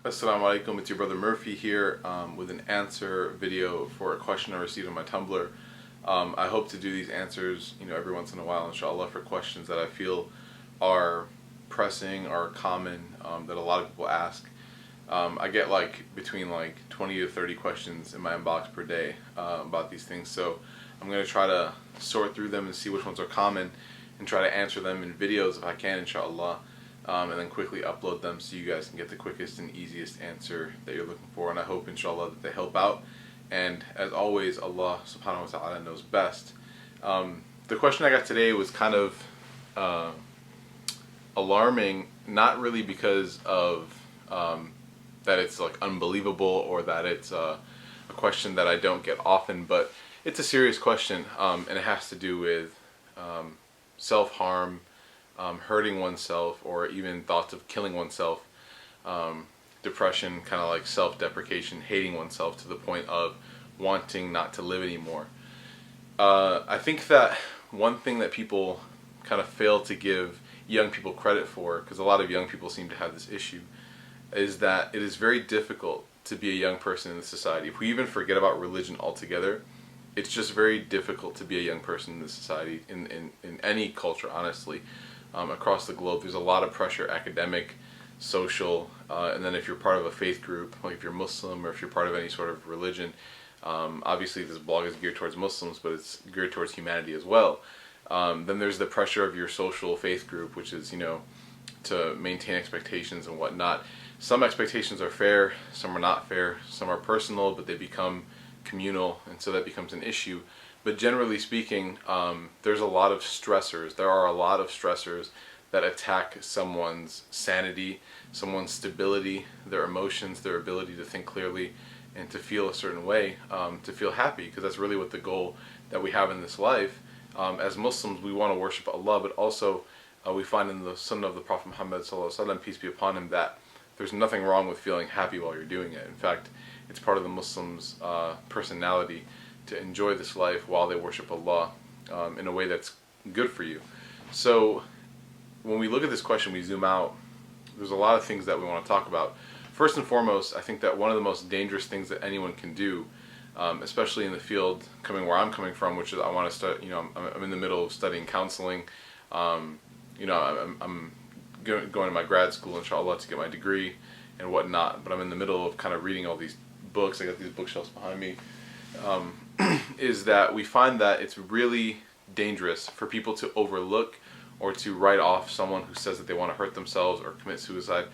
Assalamu alaikum, it's your brother Murphy here with an answer video for a question I received on my Tumblr. I hope to do these answers, every once in a while, inshallah, for questions that I feel are pressing or common that a lot of people ask. I get between 20 to 30 questions in my inbox per day about these things, so I'm going to try to sort through them and see which ones are common and try to answer them in videos if I can, inshallah. And then quickly upload them so you guys can get the quickest and easiest answer that you're looking for. And I hope, inshallah, that they help out. And as always, Allah subhanahu wa ta'ala knows best. The question I got today was kind of alarming, not really because of that it's unbelievable or that it's a question that I don't get often, but it's a serious question, and it has to do with self-harm, hurting oneself, or even thoughts of killing oneself, depression, kind of like self-deprecation, hating oneself to the point of wanting not to live anymore. I think that one thing that people kind of fail to give young people credit for, because a lot of young people seem to have this issue, is that it is very difficult to be a young person in this society. If we even forget about religion altogether, it's just very difficult to be a young person in this society, in any culture, honestly. Across the globe, there's a lot of pressure, academic, social, and then if you're part of a faith group, like if you're Muslim or if you're part of any sort of religion, obviously this blog is geared towards Muslims, but it's geared towards humanity as well. Then there's the pressure of your social faith group, which is, to maintain expectations and whatnot. Some expectations are fair, some are not fair, some are personal, but they become communal, and so that becomes an issue. But generally speaking, there's a lot of stressors. There are a lot of stressors that attack someone's sanity, someone's stability, their emotions, their ability to think clearly, and to feel a certain way, to feel happy, because that's really what the goal that we have in this life. As Muslims, we want to worship Allah, but also we find in the Sunnah of the Prophet Muhammad ﷺ, peace be upon him, that there's nothing wrong with feeling happy while you're doing it. In fact, it's part of the Muslim's personality to enjoy this life while they worship Allah in a way that's good for you. So when we look at this question, we zoom out, there's a lot of things that we want to talk about. First and foremost, I think that one of the most dangerous things that anyone can do, especially in the field coming where I'm coming from, which is I want to start, I'm in the middle of studying counseling. I'm going to my grad school, inshallah, to get my degree and whatnot, but I'm in the middle of kind of reading all these books. I got these bookshelves behind me. Is that we find that it's really dangerous for people to overlook or to write off someone who says that they want to hurt themselves or commit suicide.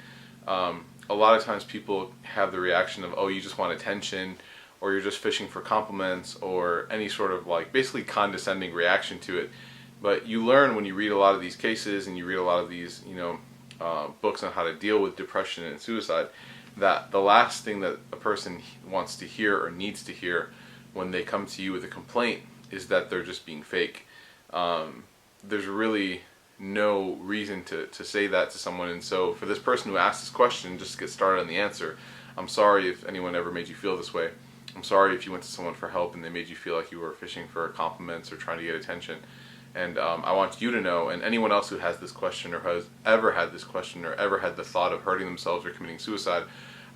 A lot of times people have the reaction of, oh, you just want attention, or you're just fishing for compliments, or any sort of basically condescending reaction to it. But you learn when you read a lot of these cases and you read a lot of these books on how to deal with depression and suicide, that the last thing that a person wants to hear or needs to hear when they come to you with a complaint is that they're just being fake. There's really no reason to say that to someone. And so for this person who asked this question, just to get started on the answer, I'm sorry if anyone ever made you feel this way. I'm sorry if you went to someone for help and they made you feel like you were fishing for compliments or trying to get attention. And I want you to know, and anyone else who has this question or has ever had this question or ever had the thought of hurting themselves or committing suicide,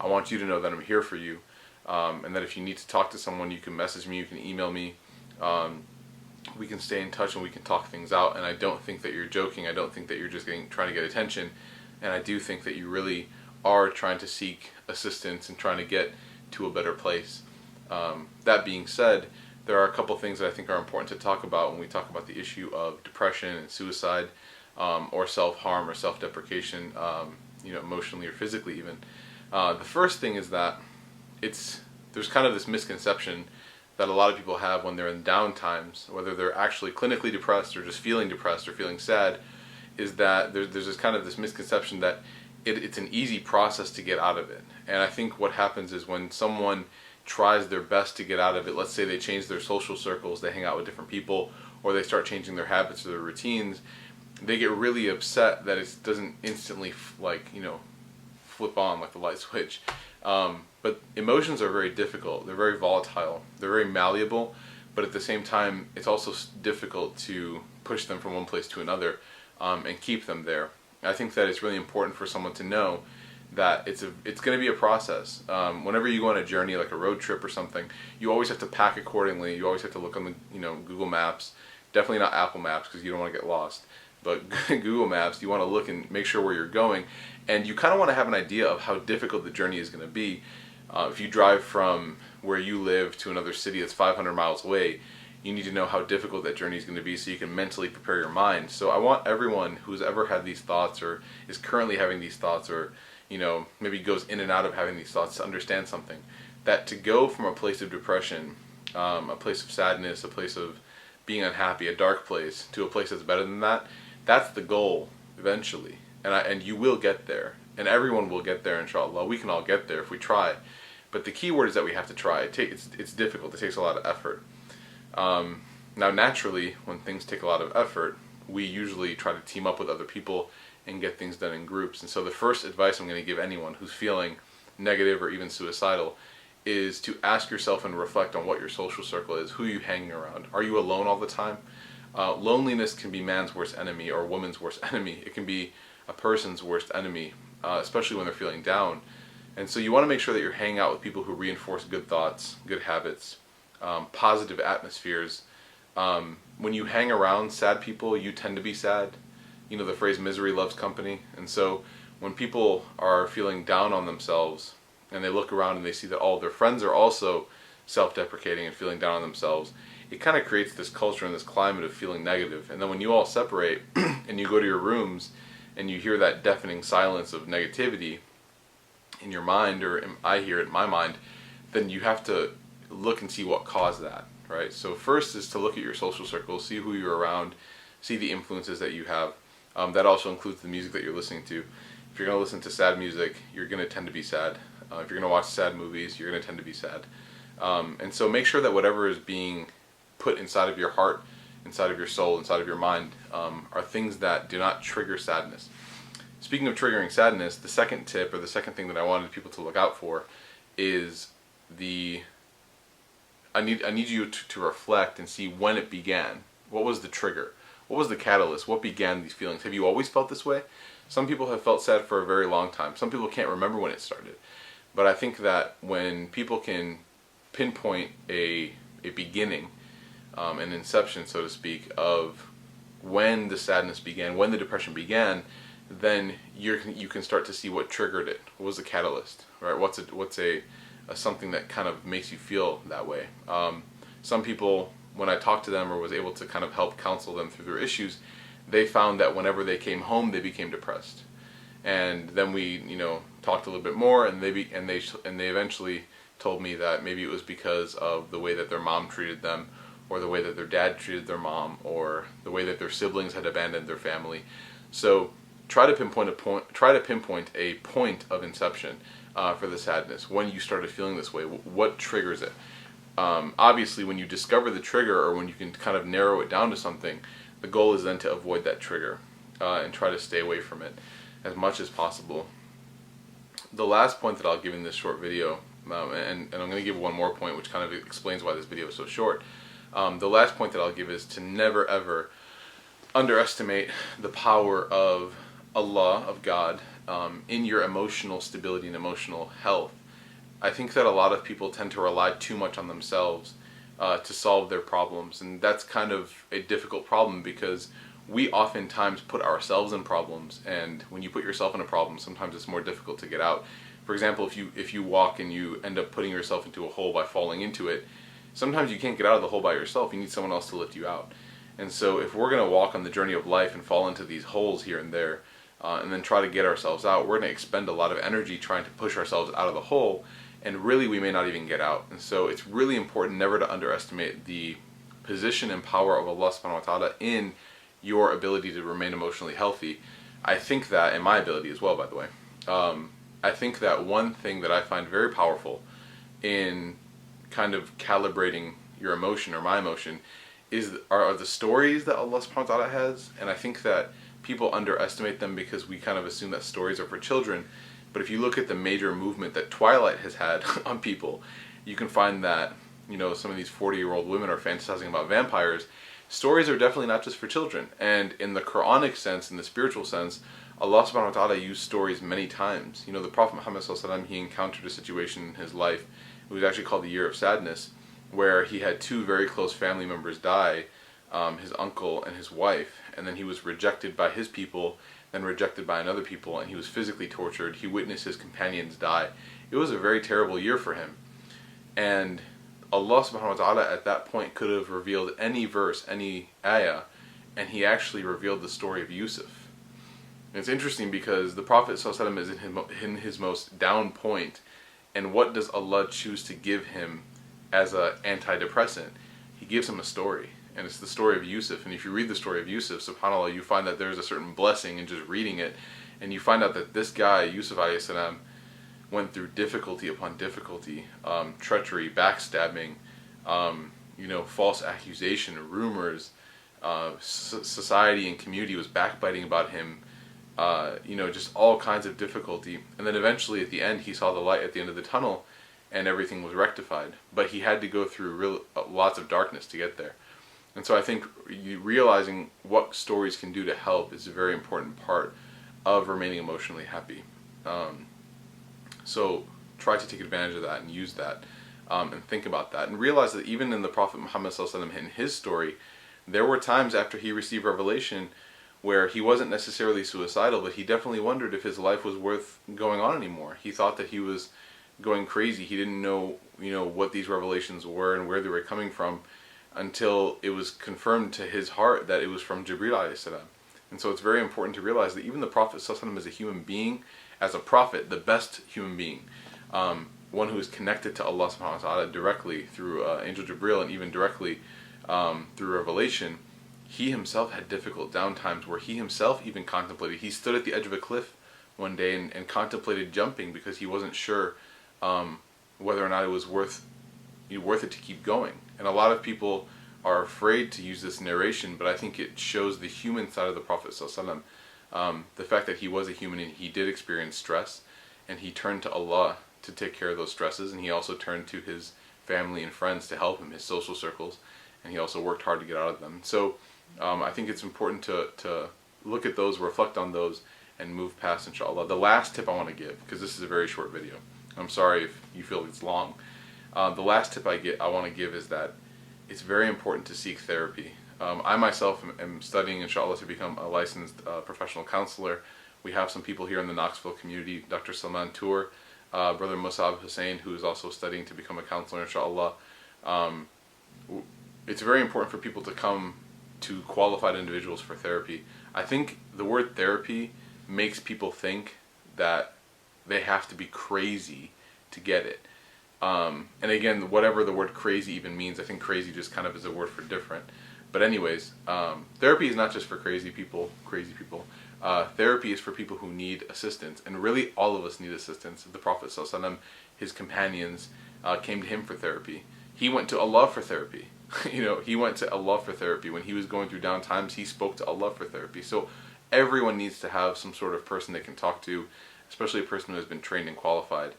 I want you to know that I'm here for you. And that if you need to talk to someone, you can message me, you can email me, we can stay in touch and we can talk things out. And I don't think that you're joking. I don't think that you're just trying to get attention. And I do think that you really are trying to seek assistance and trying to get to a better place. That being said, there are a couple things that I think are important to talk about when we talk about the issue of depression and suicide, or self-harm or self-deprecation, emotionally or physically even. The first thing is that there's kind of this misconception that a lot of people have when they're in down times, whether they're actually clinically depressed or just feeling depressed or feeling sad, is that there's this misconception that it's an easy process to get out of it. And I think what happens is when someone tries their best to get out of it, let's say they change their social circles, they hang out with different people, or they start changing their habits or their routines, they get really upset that it doesn't instantly flip on like the light switch. But emotions are very difficult. They're very volatile. They're very malleable, but at the same time, it's also difficult to push them from one place to another and keep them there. I think that it's really important for someone to know that it's going to be a process. Whenever you go on a journey like a road trip or something, you always have to pack accordingly. You always have to look on the Google Maps. Definitely not Apple Maps because you don't want to get lost. But Google Maps, you want to look and make sure where you're going, and you kind of want to have an idea of how difficult the journey is going to be. If you drive from where you live to another city that's 500 miles away, you need to know how difficult that journey is going to be so you can mentally prepare your mind. So I want everyone who's ever had these thoughts or is currently having these thoughts, or maybe goes in and out of having these thoughts, to understand something. That to go from a place of depression, a place of sadness, a place of being unhappy, a dark place, to a place that's better than that, that's the goal eventually. And you will get there. And everyone will get there, inshallah. We can all get there if we try. But the key word is that we have to try. It's difficult. It takes a lot of effort. Now, naturally, when things take a lot of effort, we usually try to team up with other people and get things done in groups. And so the first advice I'm going to give anyone who's feeling negative or even suicidal is to ask yourself and reflect on what your social circle is. Who are you hanging around? Are you alone all the time? Loneliness can be man's worst enemy or woman's worst enemy. It can be a person's worst enemy, especially when they're feeling down. And so you want to make sure that you're hanging out with people who reinforce good thoughts, good habits, positive atmospheres. When you hang around sad people, you tend to be sad. You know the phrase, misery loves company. And so when people are feeling down on themselves and they look around and they see that all of their friends are also self-deprecating and feeling down on themselves, it kind of creates this culture and this climate of feeling negative. And then when you all separate and you go to your rooms and you hear that deafening silence of negativity in your mind, or I hear it in my mind, then you have to look and see what caused that, right? So first is to look at your social circle, see who you're around, see the influences that you have. That also includes the music that you're listening to. If you're going to listen to sad music, you're going to tend to be sad. If you're going to watch sad movies, you're going to tend to be sad. And so make sure that whatever is being put inside of your heart, inside of your soul, inside of your mind, are things that do not trigger sadness. Speaking of triggering sadness, the second tip, or the second thing that I wanted people to look out for, is I need you to reflect and see when it began. What was the trigger? What was the catalyst? What began these feelings? Have you always felt this way? Some people have felt sad for a very long time. Some people can't remember when it started. But I think that when people can pinpoint a beginning, an inception, so to speak, of when the sadness began, when the depression began, then you can start to see what triggered it. What was the catalyst, right? What's something that kind of makes you feel that way? Some people, when I talked to them or was able to kind of help counsel them through their issues, they found that whenever they came home, they became depressed. And then we, talked a little bit more, and they eventually told me that maybe it was because of the way that their mom treated them, or the way that their dad treated their mom, or the way that their siblings had abandoned their family. So try to pinpoint a point of inception for the sadness. When you started feeling this way, what triggers it? Obviously, when you discover the trigger, or when you can kind of narrow it down to something, the goal is then to avoid that trigger and try to stay away from it as much as possible. The last point that I'll give in this short video, and I'm going to give one more point which kind of explains why this video is so short. The last point that I'll give is to never ever underestimate the power of Allah, of God, in your emotional stability and emotional health. I think that a lot of people tend to rely too much on themselves to solve their problems, and that's kind of a difficult problem because we oftentimes put ourselves in problems, and when you put yourself in a problem, sometimes it's more difficult to get out. For example, if you walk and you end up putting yourself into a hole by falling into it, sometimes you can't get out of the hole by yourself. You need someone else to lift you out. And so if we're going to walk on the journey of life and fall into these holes here and there, and then try to get ourselves out, we're going to expend a lot of energy trying to push ourselves out of the hole, and really we may not even get out. And so it's really important never to underestimate the position and power of Allah subhanahu wa ta'ala in your ability to remain emotionally healthy. I think that, and my ability as well, by the way, I think that one thing that I find very powerful in kind of calibrating your emotion, or my emotion, are the stories that Allah subhanahu wa ta'ala has. And I think that people underestimate them because we kind of assume that stories are for children. But if you look at the major movement that Twilight has had on people, you can find that, some of these 40-year-old women are fantasizing about vampires. Stories are definitely not just for children. And in the Quranic sense, in the spiritual sense, Allah subhanahu wa ta'ala used stories many times. The Prophet Muhammad sallallahu alaihi wasallam, he encountered a situation in his life, it was actually called the Year of Sadness, where he had two very close family members die, his uncle and his wife, and then he was rejected by his people, then rejected by another people, and he was physically tortured. He witnessed his companions die. It was a very terrible year for him. And Allah subhanahu wa ta'ala at that point could have revealed any verse, any ayah, and he actually revealed the story of Yusuf. And it's interesting because the Prophet ﷺ is in his most down point, and what does Allah choose to give him as an antidepressant? He gives him a story, and it's the story of Yusuf. And if you read the story of Yusuf, subhanAllah, you find that there's a certain blessing in just reading it, and you find out that this guy, Yusuf alayhi salam, went through difficulty upon difficulty, treachery, backstabbing, false accusation, rumors, society and community was backbiting about him, just all kinds of difficulty. And then eventually at the end he saw the light at the end of the tunnel and everything was rectified. But he had to go through lots of darkness to get there. And so I think realizing what stories can do to help is a very important part of remaining emotionally happy. So try to take advantage of that and use that, and think about that. And realize that even in the Prophet Muhammad ﷺ, in his story, there were times after he received revelation where he wasn't necessarily suicidal, but he definitely wondered if his life was worth going on anymore. He thought that he was going crazy. He didn't know, what these revelations were and where they were coming from until it was confirmed to his heart that it was from Jibreel alayhi salam. And so it's very important to realize that even the Prophet ﷺ as a human being, as a prophet, the best human being, one who is connected to Allah subhanahu wa ta'ala directly through Angel Jibreel and even directly through revelation, he himself had difficult downtimes where he himself even contemplated. He stood at the edge of a cliff one day and contemplated jumping because he wasn't sure whether or not it was worth it to keep going. And a lot of people are afraid to use this narration, but I think it shows the human side of the Prophet ﷺ. The fact that he was a human and he did experience stress, and he turned to Allah to take care of those stresses, and he also turned to his family and friends to help him, his social circles, and he also worked hard to get out of them. So I think it's important to look at those, reflect on those, and move past, inshallah. The last tip I want to give, because this is a very short video, I'm sorry if you feel it's long. The last tip I want to give is that it's very important to seek therapy. I myself am studying, inshallah, to become a licensed professional counselor. We have some people here in the Knoxville community, Dr. Salam Tour, Brother Musab Hussein, who is also studying to become a counselor, inshallah. It's very important for people to come to qualified individuals for therapy. I think the word therapy makes people think that they have to be crazy to get it. And again, whatever the word crazy even means, I think crazy just kind of is a word for different. But anyways, therapy is not just for crazy people. Therapy is for people who need assistance, and really all of us need assistance. The Prophet ﷺ, his companions, came to him for therapy. He went to Allah for therapy. He went to Allah for therapy. When he was going through down times, he spoke to Allah for therapy. So everyone needs to have some sort of person they can talk to, especially a person who has been trained and qualified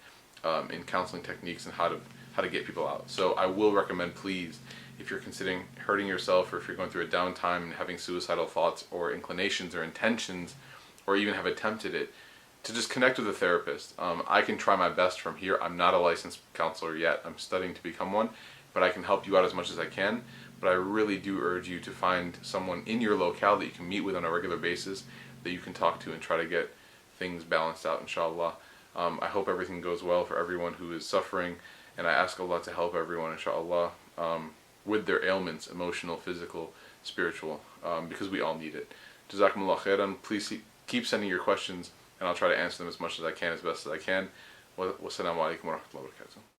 in counseling techniques and how to get people out. So I will recommend, please, if you're considering hurting yourself, or if you're going through a downtime and having suicidal thoughts or inclinations or intentions, or even have attempted it, to just connect with a therapist. I can try my best from here. I'm not a licensed counselor yet. I'm studying to become one, but I can help you out as much as I can. But I really do urge you to find someone in your locale that you can meet with on a regular basis, that you can talk to and try to get things balanced out, inshallah. I hope everything goes well for everyone who is suffering, and I ask Allah to help everyone, inshallah, with their ailments, emotional, physical, spiritual, because we all need it. Jazakumullah khairan. Please keep sending your questions, and I'll try to answer them as much as I can, as best as I can. Wassalamu alaikum wa rahmatullahi wa barakatuh.